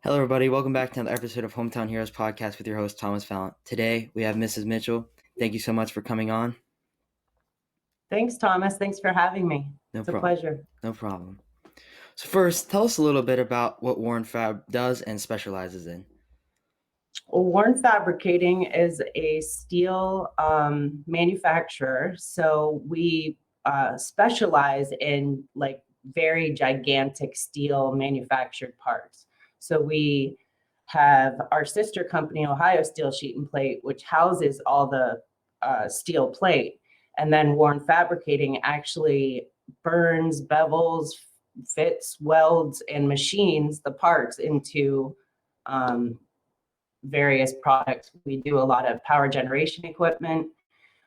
Hello, everybody. Welcome back to another episode of Hometown Heroes Podcast with your host, Thomas Fallon. Today, we have Mrs. Mitchell. Thank you so much for coming on. Thanks, Thomas. Thanks for having me. No It's a problem. pleasure. No problem. So first, tell us a little bit about what Warren Fab does and specializes in. Well, Warren Fabricating is a steel manufacturer. So we specialize in like very gigantic steel manufactured parts. So we have our sister company, Ohio Steel Sheet and Plate, which houses all the steel plate. And then Warren Fabricating actually burns, bevels, fits, welds, and machines the parts into various products. We do a lot of power generation equipment.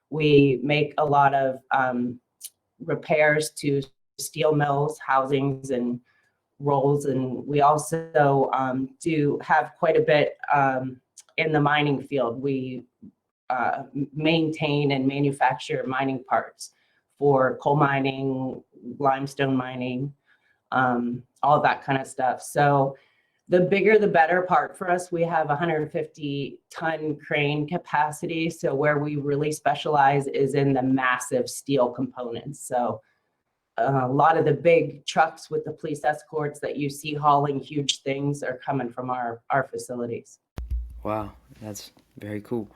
We make a lot of repairs to steel mills, housings, and rolls. And we also do have quite a bit in the mining field. We maintain and manufacture mining parts for coal mining, limestone mining, all that kind of stuff. So the bigger the better part for us. We have 150-ton crane capacity. So where we really specialize is in the massive steel components. So a lot of the big trucks with the police escorts that you see hauling huge things are coming from our facilities. Wow, that's very cool.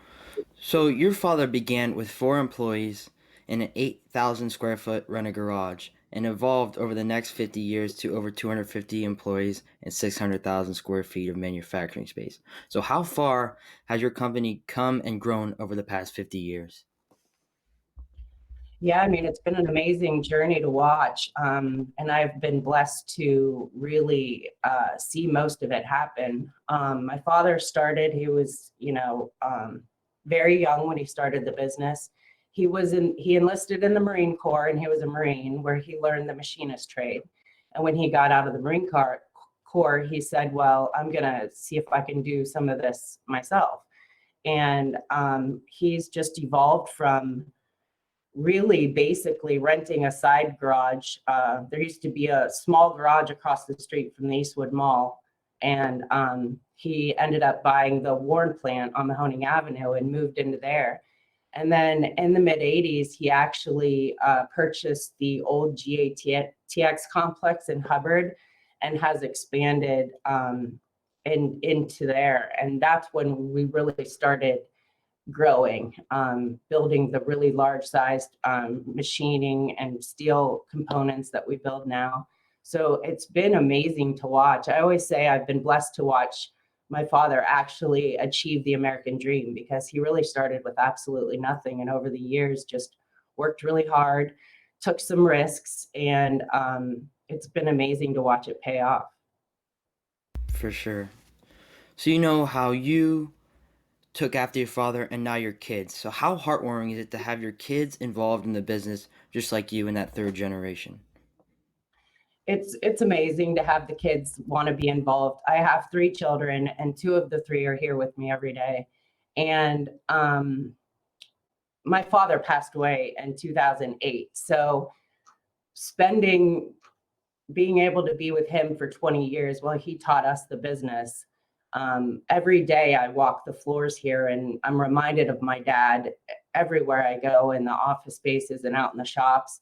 So your father began with 4 employees in an 8,000 square foot rented garage and evolved over the next 50 years to over 250 employees and 600,000 square feet of manufacturing space. So how far has your company come and grown over the past 50 years? Yeah, I mean, it's been an amazing journey to watch. And I've been blessed to really see most of it happen. My father started, he was, very young when he started the business. He enlisted in the Marine Corps, and he was a Marine where he learned the machinist trade. And when he got out of the Corps, he said, well, I'm going to see if I can do some of this myself. And he's just evolved from really basically renting a side garage. There used to be a small garage across the street from the Eastwood Mall, and he ended up buying the Warren plant on Mahoning Avenue and moved into there. And then in the mid 80s, he actually purchased the old GATX complex in Hubbard and has expanded into there. And that's when we really started growing, building the really large sized machining and steel components that we build now. So it's been amazing to watch. I always say I've been blessed to watch my father actually achieve the American dream, because he really started with absolutely nothing. And over the years, just worked really hard, took some risks, and it's been amazing to watch it pay off. For sure. So you know how you took after your father and now your kids. So how heartwarming is it to have your kids involved in the business just like you in that third generation? It's amazing to have the kids want to be involved. I have 3 children, and 2 of the 3 are here with me every day. And my father passed away in 2008. So spending being able to be with him for 20 years while he taught us the business. Every day I walk the floors here, and I'm reminded of my dad everywhere I go, in the office spaces and out in the shops,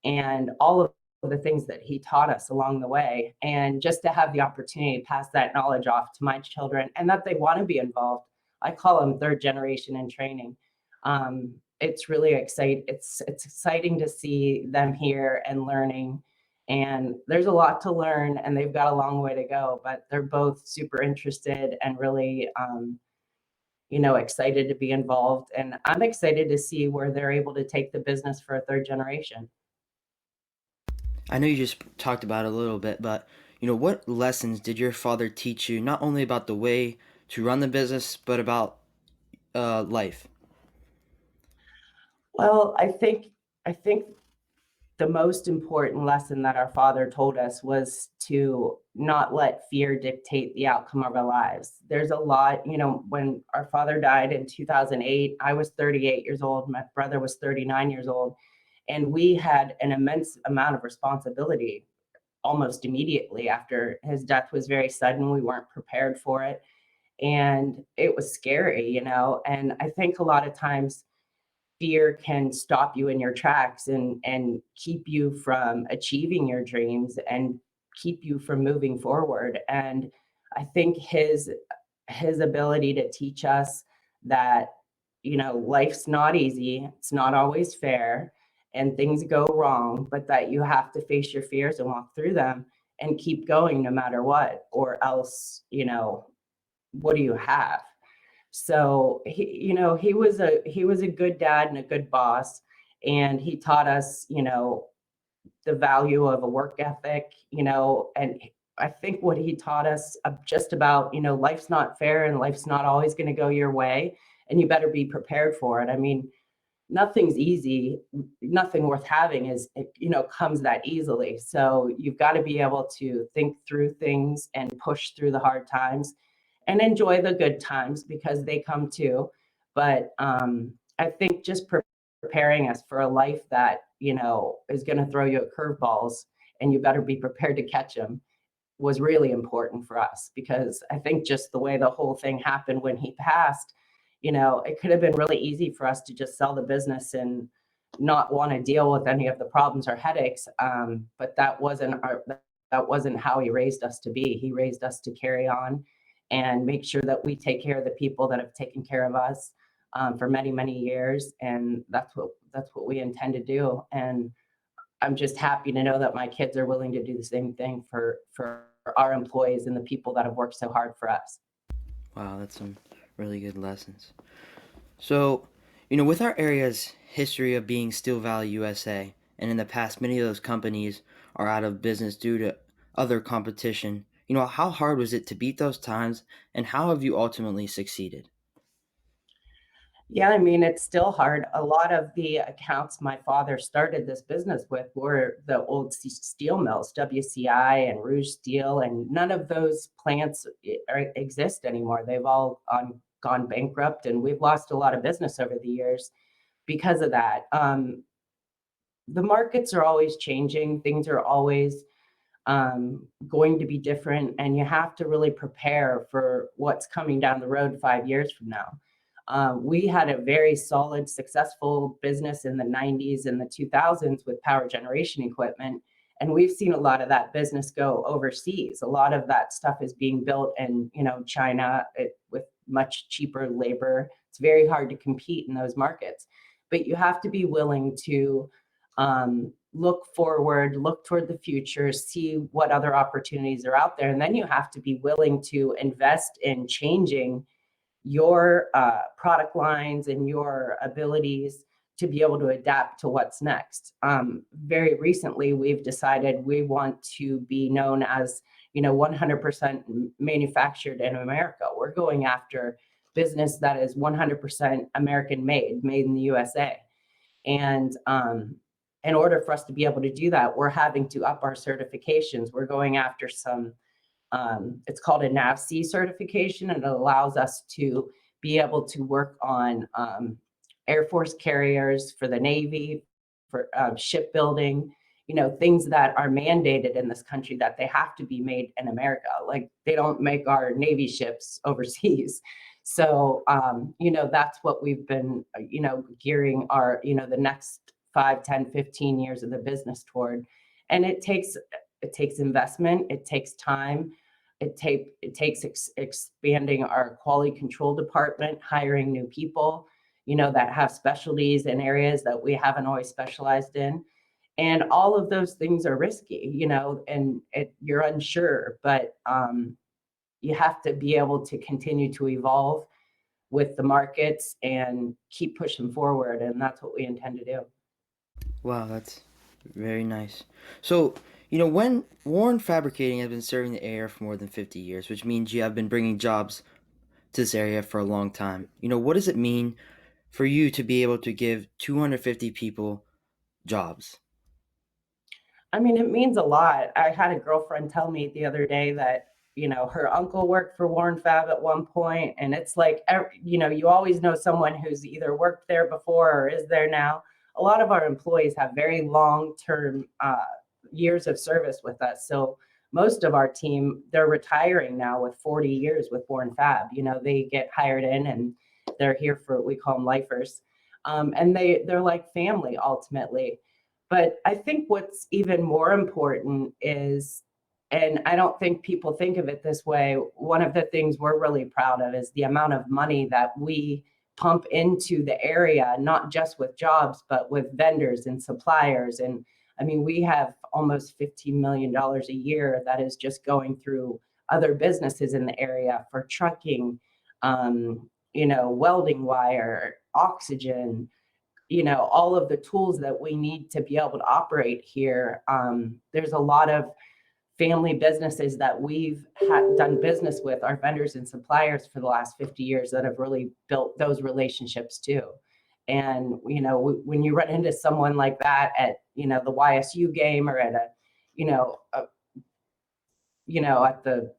and all of the things that he taught us along the way. And just to have the opportunity to pass that knowledge off to my children, and that they want to be involved. I call them third generation in training. It's really exciting. It's exciting to see them here and learning, and there's a lot to learn, and they've got a long way to go, but they're both super interested and really excited to be involved. And I'm excited to see where they're able to take the business for a third generation. I know you just talked about it a little bit, but what lessons did your father teach you, not only about the way to run the business, but about life? Well, I think the most important lesson that our father told us was to not let fear dictate the outcome of our lives. There's a lot, when our father died in 2008, I was 38 years old, my brother was 39 years old, and we had an immense amount of responsibility. almost immediately after his death was very sudden. We weren't prepared for it. And it was scary, and I think a lot of times fear can stop you in your tracks and keep you from achieving your dreams and keep you from moving forward. And I think his ability to teach us that life's not easy, it's not always fair, and things go wrong, but that you have to face your fears and walk through them and keep going no matter what, or else what do you have? So he was a good dad and a good boss, and he taught us the value of a work ethic, and I think what he taught us just about life's not fair and life's not always going to go your way, and you better be prepared for it. I mean, nothing's easy. Nothing worth having comes that easily. So you've got to be able to think through things and push through the hard times and enjoy the good times because they come too. But I think just preparing us for a life that is going to throw you at curveballs, and you better be prepared to catch them, was really important for us, because I think just the way the whole thing happened when he passed, it could have been really easy for us to just sell the business and not want to deal with any of the problems or headaches. But that wasn't how he raised us to be. He raised us to carry on and make sure that we take care of the people that have taken care of us for many, many years. And that's what we intend to do. And I'm just happy to know that my kids are willing to do the same thing for our employees and the people that have worked so hard for us. Wow, that's some really good lessons. So, with our area's history of being Steel Valley USA, and in the past, many of those companies are out of business due to other competition. How hard was it to beat those times, and how have you ultimately succeeded? Yeah, I mean, it's still hard. A lot of the accounts my father started this business with were the old steel mills, WCI and Rouge Steel, and none of those plants exist anymore. They've all gone bankrupt, and we've lost a lot of business over the years because of that. The markets are always changing, things are always going to be different, and you have to really prepare for what's coming down the road 5 years from now. We had a very solid, successful business in the 90s and the 2000s with power generation equipment. And we've seen a lot of that business go overseas. A lot of that stuff is being built in, China with much cheaper labor. It's very hard to compete in those markets. But you have to be willing to look forward, look toward the future, see what other opportunities are out there. And then you have to be willing to invest in changing your product lines and your abilities to be able to adapt to what's next. Very recently, we've decided we want to be known as 100% manufactured in America. We're going after business that is 100% American made in the USA. And in order for us to be able to do that, we're having to up our certifications. We're going after some it's called a NAVC certification, and it allows us to be able to work on Air Force carriers for the Navy, for shipbuilding, things that are mandated in this country that they have to be made in America. Like they don't make our Navy ships overseas. So, that's what we've been, gearing our, the next 5, 10, 15 years of the business toward. And it takes investment, it takes time, it takes expanding our quality control department, hiring new people, that have specialties in areas that we haven't always specialized in. And all of those things are risky, and you're unsure, but you have to be able to continue to evolve with the markets and keep pushing forward. And that's what we intend to do. Wow, that's very nice. So, when Warren Fabricating has been serving the area for more than 50 years, which means you have been bringing jobs to this area for a long time, what does it mean for you to be able to give 250 people jobs? I mean, it means a lot. I had a girlfriend tell me the other day that, her uncle worked for Warren Fab at one point, and it's like, you always know someone who's either worked there before or is there now. A lot of our employees have very long-term, years of service with us. So most of our team, they're retiring now with 40 years with Born Fab. They get hired in and they're here for, we call them lifers. And they're like family ultimately. But I think what's even more important is, and I don't think people think of it this way, one of the things we're really proud of is the amount of money that we pump into the area, not just with jobs, but with vendors and suppliers. And I mean, we have almost $15 million a year that is just going through other businesses in the area for trucking, welding wire, oxygen, all of the tools that we need to be able to operate here. There's a lot of family businesses that we've done business with, our vendors and suppliers for the last 50 years that have really built those relationships too. And, when you run into someone like that at, the YSU game or at at the,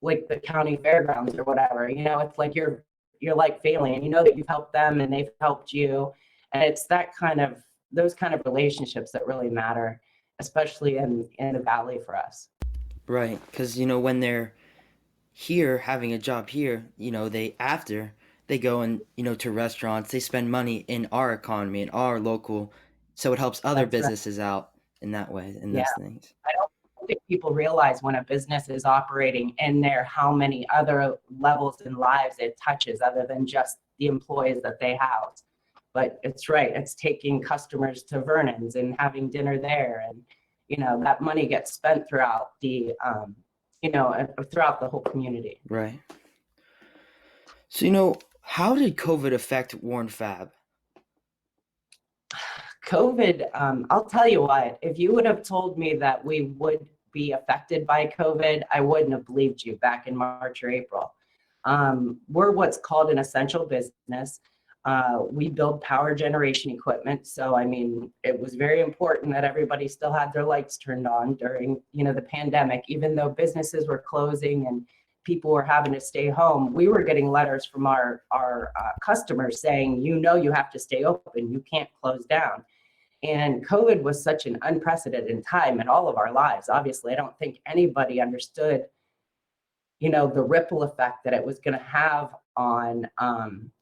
like the county fairgrounds or whatever, it's like you're like family, and that you've helped them and they've helped you. And it's those kind of relationships that really matter, especially in the valley for us. Right, because when they're here having a job here, they go and to restaurants, they spend money in our economy, in our local, so it helps other That's right. businesses out in that way, in Yeah. those things. I don't think people realize when a business is operating in there how many other levels and lives it touches other than just the employees that they house. But it's right. It's taking customers to Vernon's and having dinner there, and that money gets spent throughout throughout the whole community. Right. So how did COVID affect Warren Fab? COVID, I'll tell you what, if you would have told me that we would be affected by COVID, I wouldn't have believed you back in March or April. We're what's called an essential business. We build power generation equipment. So, I mean, it was very important that everybody still had their lights turned on during, the pandemic, even though businesses were closing and people were having to stay home. We were getting letters from our customers saying, you have to stay open. You can't close down. And COVID was such an unprecedented time in all of our lives. Obviously, I don't think anybody understood, the ripple effect that it was going to have on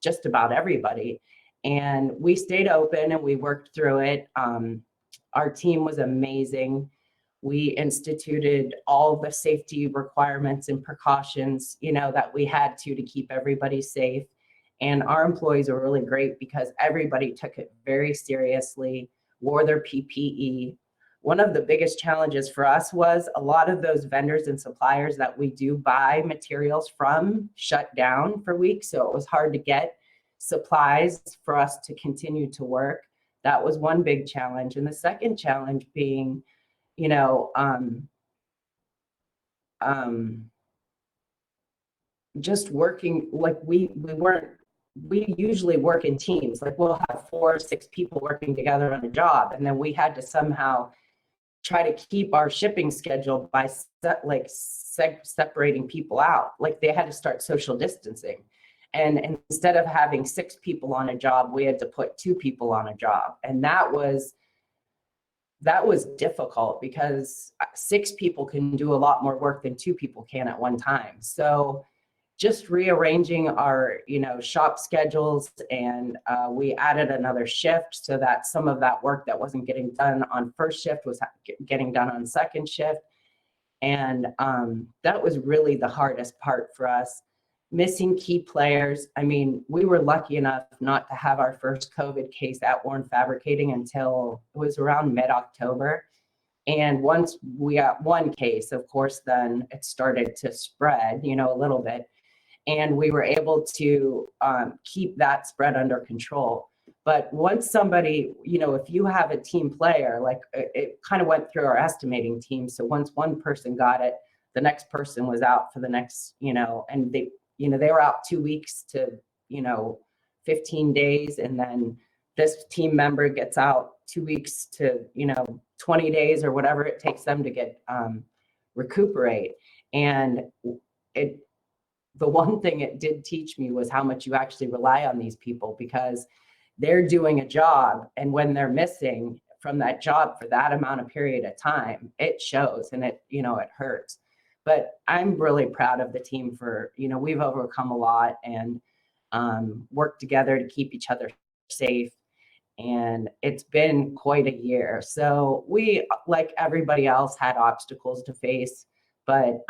just about everybody. And we stayed open and we worked through it. Our team was amazing. We instituted all the safety requirements and precautions, that we had to keep everybody safe. And our employees were really great because everybody took it very seriously, wore their PPE. One of the biggest challenges for us was a lot of those vendors and suppliers that we do buy materials from shut down for weeks. So it was hard to get supplies for us to continue to work. That was one big challenge. And the second challenge being, just working, like we usually work in teams. Like we'll have 4 or 6 people working together on a job, and then we had to somehow try to keep our shipping schedule by separating people out. Like they had to start social distancing, and instead of having 6 people on a job, we had to put 2 people on a job. And that was difficult because 6 people can do a lot more work than 2 people can at one time. So just rearranging our, shop schedules, and we added another shift so that some of that work that wasn't getting done on first shift was getting done on second shift. And that was really the hardest part for us. Missing key players. I mean, we were lucky enough not to have our first COVID case at Warren Fabricating until it was around mid-October. And once we got one case, of course, then it started to spread, a little bit. And we were able to keep that spread under control. But once somebody, if you have a team player, like it kind of went through our estimating team. So once one person got it, the next person was out for the next, and they were out 2 weeks to, 15 days. And then this team member gets out 2 weeks to, 20 days or whatever it takes them to get recuperate. And the one thing it did teach me was how much you actually rely on these people, because they're doing a job, and when they're missing from that job for that amount of period of time, it shows, and it hurts. But I'm really proud of the team for, we've overcome a lot and worked together to keep each other safe. And it's been quite a year. So we, like everybody else, had obstacles to face, but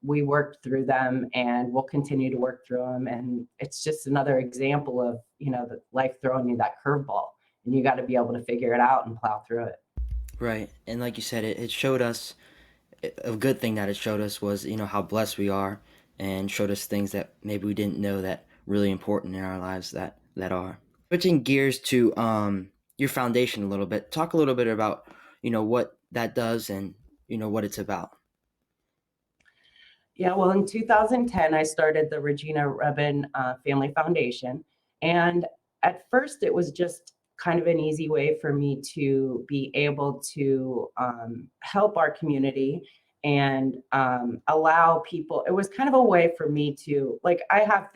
we worked through them and we'll continue to work through them. And it's just another example of, the life throwing you that curveball, and you got to be able to figure it out and plow through it. Right. And like you said, it showed us a good thing that it showed us was, how blessed we are, and showed us things that maybe we didn't know that really important in our lives that are. Switching gears to your foundation a little bit. Talk a little bit about, what that does and, what it's about. Yeah, well, in 2010, I started the Regina Rebhan Family Foundation. And at first, it was just kind of an easy way for me to be able to help our community and allow people. It was kind of a way for me to, like, I have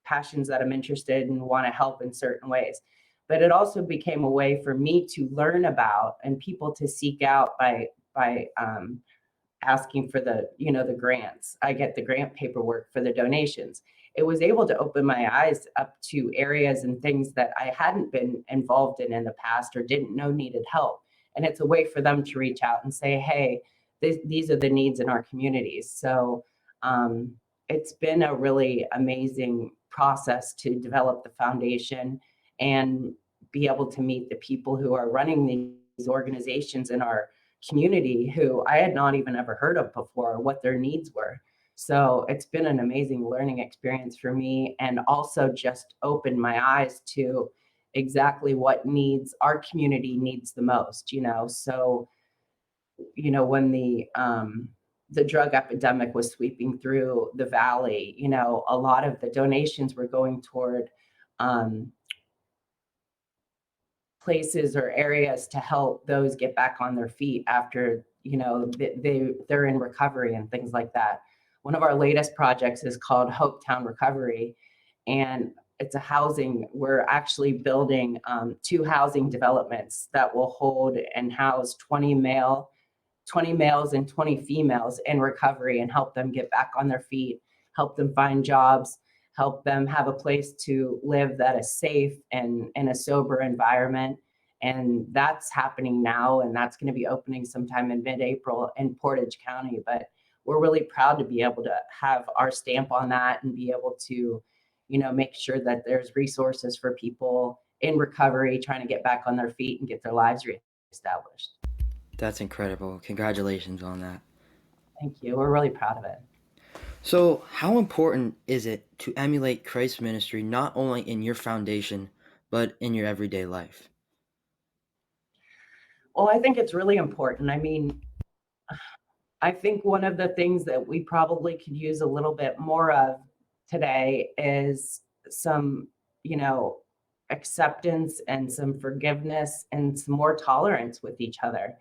passions that I'm interested in, want to help in certain ways. But it also became a way for me to learn about and people to seek out by asking for the grants. I get the grant paperwork for the donations. It was able to open my eyes up to areas and things that I hadn't been involved in the past or didn't know needed help. And it's a way for them to reach out and say, hey, these are the needs in our communities. So it's been a really amazing process to develop the foundation and be able to meet the people who are running these organizations in our community who I had not even ever heard of before, what their needs were. So it's been an amazing learning experience for me, and also just opened my eyes to exactly what needs our community needs the most. So, when the drug epidemic was sweeping through the valley, a lot of the donations were going toward um, places or areas to help those get back on their feet after they're in recovery and things like that. One of our latest projects is called Hopetown Recovery, and it's a housing. We're actually building two housing developments that will hold and house 20 males and 20 females in recovery and help them get back on their feet, help them find jobs, help them have a place to live that is safe and in a sober environment. And that's happening now, and that's going to be opening sometime in mid-April in Portage County. But we're really proud to be able to have our stamp on that and be able to, make sure that there's resources for people in recovery trying to get back on their feet and get their lives reestablished. That's incredible. Congratulations on that. Thank you. We're really proud of it. So, how important is it to emulate Christ's ministry not only in your foundation, but in your everyday life? Well, I think it's really important. I mean, I think one of the things that we probably could use a little bit more of today is some, you know, acceptance and some forgiveness and some more tolerance with each other.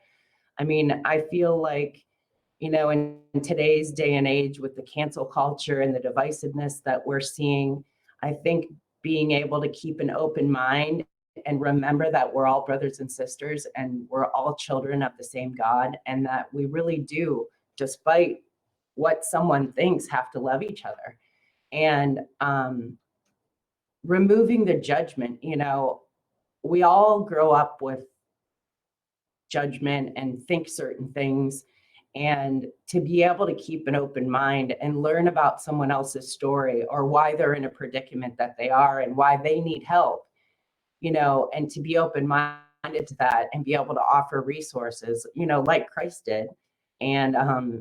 I mean, I feel like, in today's day and age with the cancel culture and the divisiveness that we're seeing, I think being able to keep an open mind and remember that we're all brothers and sisters and we're all children of the same God, and that we really do, despite what someone thinks, have to love each other. And removing the judgment, we all grow up with judgment and think certain things, and to be able to keep an open mind and learn about someone else's story or why they're in a predicament that they are and why they need help, and to be open minded to that and be able to offer resources, like Christ did. And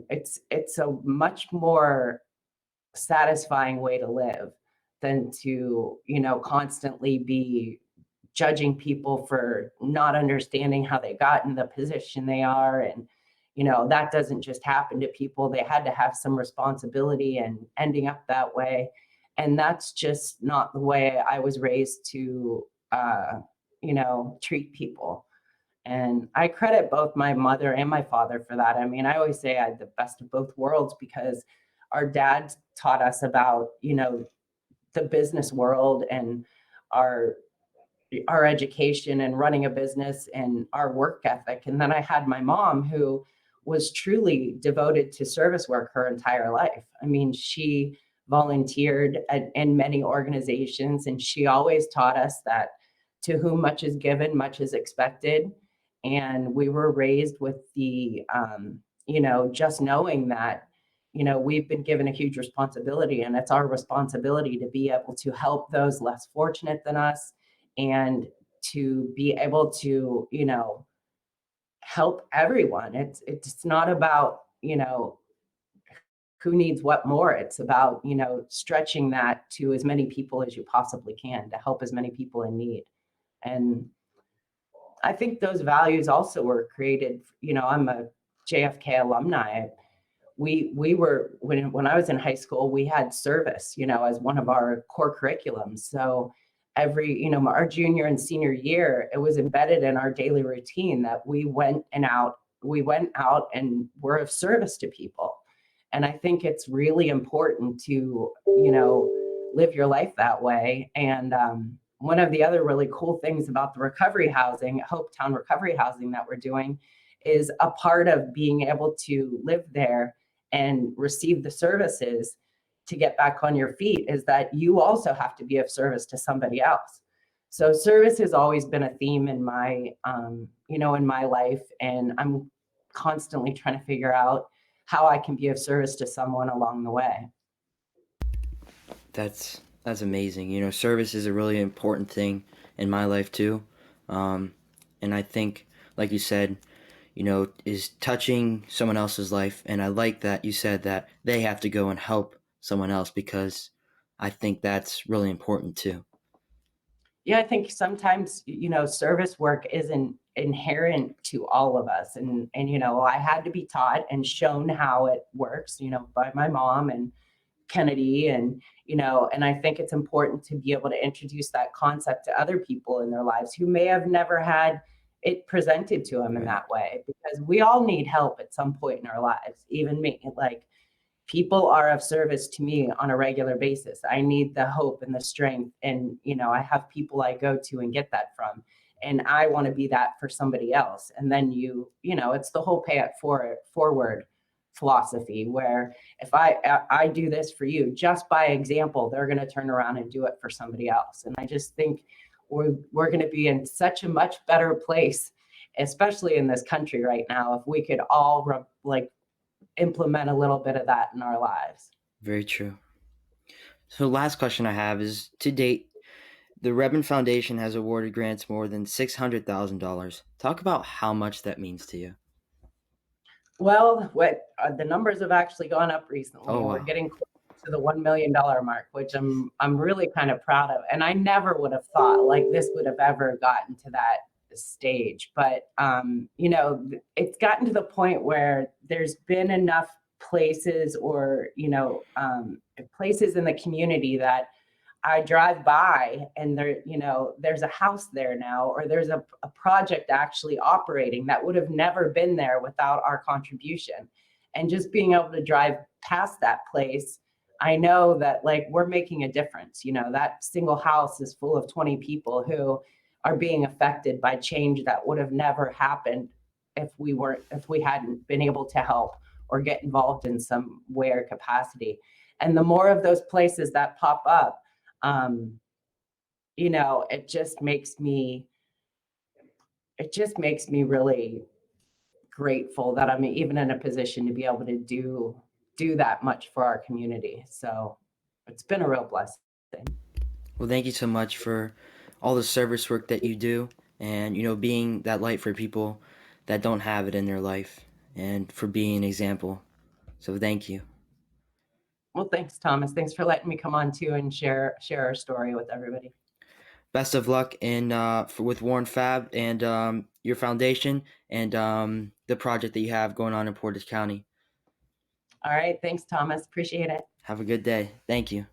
it's a much more satisfying way to live than to, constantly be judging people for not understanding how they got in the position they are. And that doesn't just happen to people. They had to have some responsibility and ending up that way. And that's just not the way I was raised to treat people. And I credit both my mother and my father for that. I mean, I always say I had the best of both worlds because our dad taught us about, the business world, and our our education and running a business and our work ethic. And then I had my mom, who was truly devoted to service work her entire life. I mean, she volunteered in many organizations, and she always taught us that to whom much is given, much is expected. And we were raised with just knowing that, we've been given a huge responsibility, and it's our responsibility to be able to help those less fortunate than us, and to be able to, help everyone. It's not about, who needs what more. It's about, stretching that to as many people as you possibly can to help as many people in need. And I think those values also were created. I'm a JFK alumni. We were, when I was in high school, we had service, as one of our core curriculums. So every, our junior and senior year, it was embedded in our daily routine that we went out and were of service to people. And I think it's really important to, live your life that way. And one of the other really cool things about the recovery housing, Hopetown recovery housing that we're doing, is a part of being able to live there and receive the services to get back on your feet, is that you also have to be of service to somebody else. So service has always been a theme in my, in my life, and I'm constantly trying to figure out how I can be of service to someone along the way. That's amazing. Service is a really important thing in my life too. Um, and I think, like you said, is touching someone else's life. And I like that you said that they have to go and help someone else, because I think that's really important too. Yeah, I think sometimes, service work isn't inherent to all of us. And, I had to be taught and shown how it works, by my mom and Kennedy. And I think it's important to be able to introduce that concept to other people in their lives who may have never had it presented to them in Right. that way, because we all need help at some point in our lives, even me. Like, people are of service to me on a regular basis. I need the hope and the strength. And, I have people I go to and get that from. And I want to be that for somebody else. And then it's the whole pay it forward philosophy, where if I do this for you, just by example, they're going to turn around and do it for somebody else. And I just think we're going to be in such a much better place, especially in this country right now, if we could all implement a little bit of that in our lives. Very true. So, last question I have is, to date, the Rebhan Foundation has awarded grants more than $600,000. Talk about how much that means to you. Well, what the numbers have actually gone up recently, Oh, and we're wow. getting close to the $1 million mark, which I'm really kind of proud of. And I never would have thought like this would have ever gotten to that stage. But it's gotten to the point where there's been enough places, or places in the community that I drive by, and there's a house there now, or there's a project actually operating that would have never been there without our contribution. And just being able to drive past that place, I know that like we're making a difference. That single house is full of 20 people who are being affected by change that would have never happened if we hadn't been able to help or get involved in some way or capacity. And the more of those places that pop up, um, it just makes me really grateful that I'm even in a position to be able to do that much for our community. So it's been a real blessing. Well, thank you so much for all the service work that you do, and, being that light for people that don't have it in their life, and for being an example. So, thank you. Well, thanks, Thomas. Thanks for letting me come on too and share our story with everybody. Best of luck with Warren Fab and your foundation, and the project that you have going on in Portage County. All right. Thanks, Thomas. Appreciate it. Have a good day. Thank you.